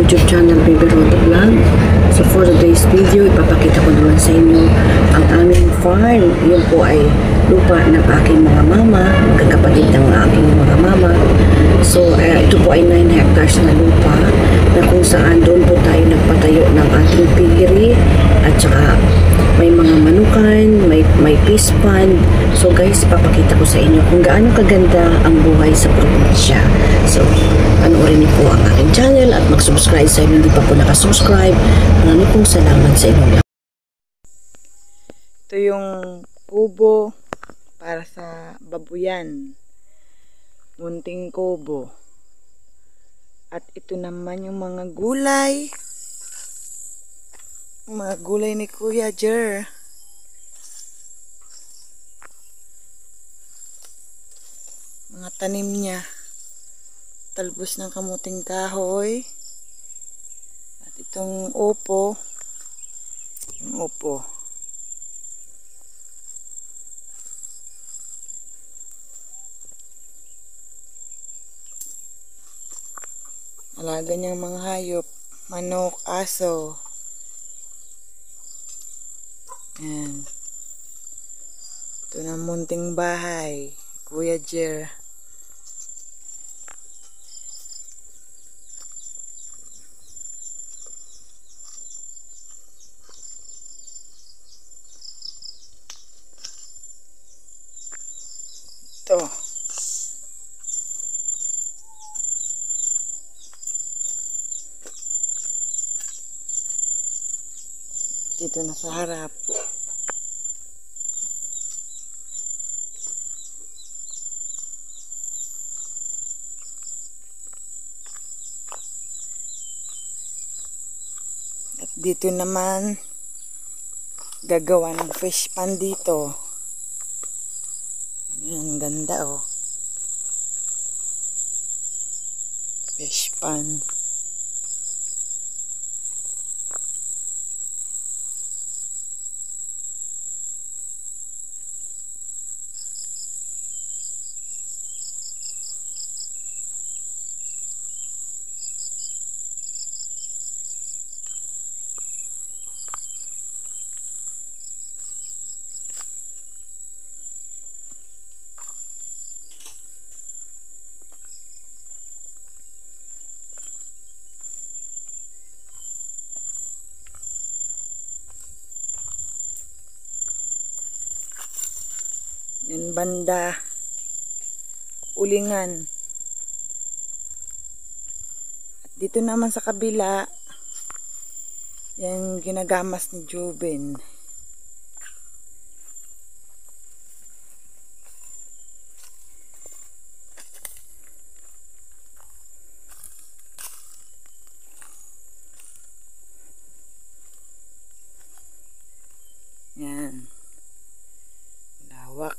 YouTube channel Baby Roda Vlog. So for today's video, ipapakita ko naman sa inyo ang aming farm. Yun po ay lupa ng aking mga mama, magkakapatid ng aking mga mama. So ito po ay 9 hectares na lupa na kung saan doon po tayo nagpatayo ng ating piggery at saka may mga manukan, may fish pond. So guys, ipapakita ko sa inyo kung gaano kaganda ang buhay sa probinsya. So panoorin niyo po ang aking channel at mag-subscribe sa inyo hindi pa po nakasubscribe. Maraming pong salamat sa inyo. Ito yung kubo para sa babuyan. Munting kubo. At ito naman yung mga gulay. Mga gulay ni Kuya Jer. Mga tanim niya. Talbos ng kamuting kahoy. At itong upo. Yung upo. Alaga niyang mga hayop. Manok, aso. Yan. Ito na munting bahay. Kuya Jer. Ito. Dito na sa harap. At dito naman gagawa ng fish pond dito. Yan, ganda oh. Fish pond. Yan banda, ulingan. At dito naman sa kabila, yan ginagamas ni Joben. Yan. Lawak.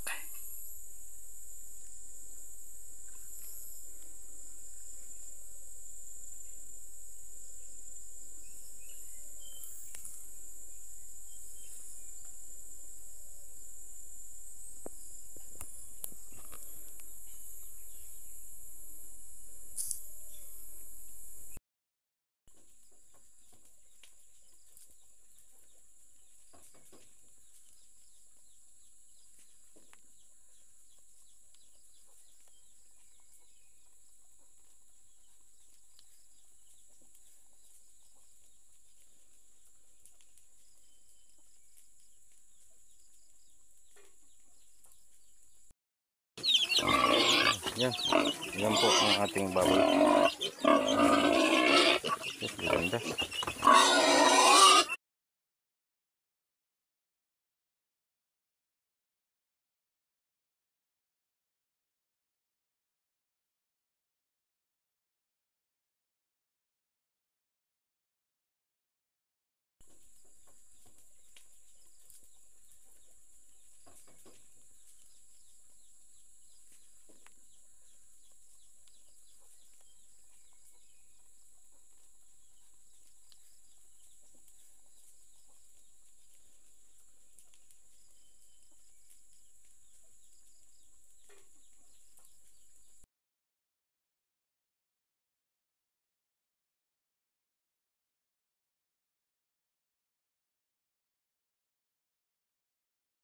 Yan, yan po ang ating baboy. Yes, ganda.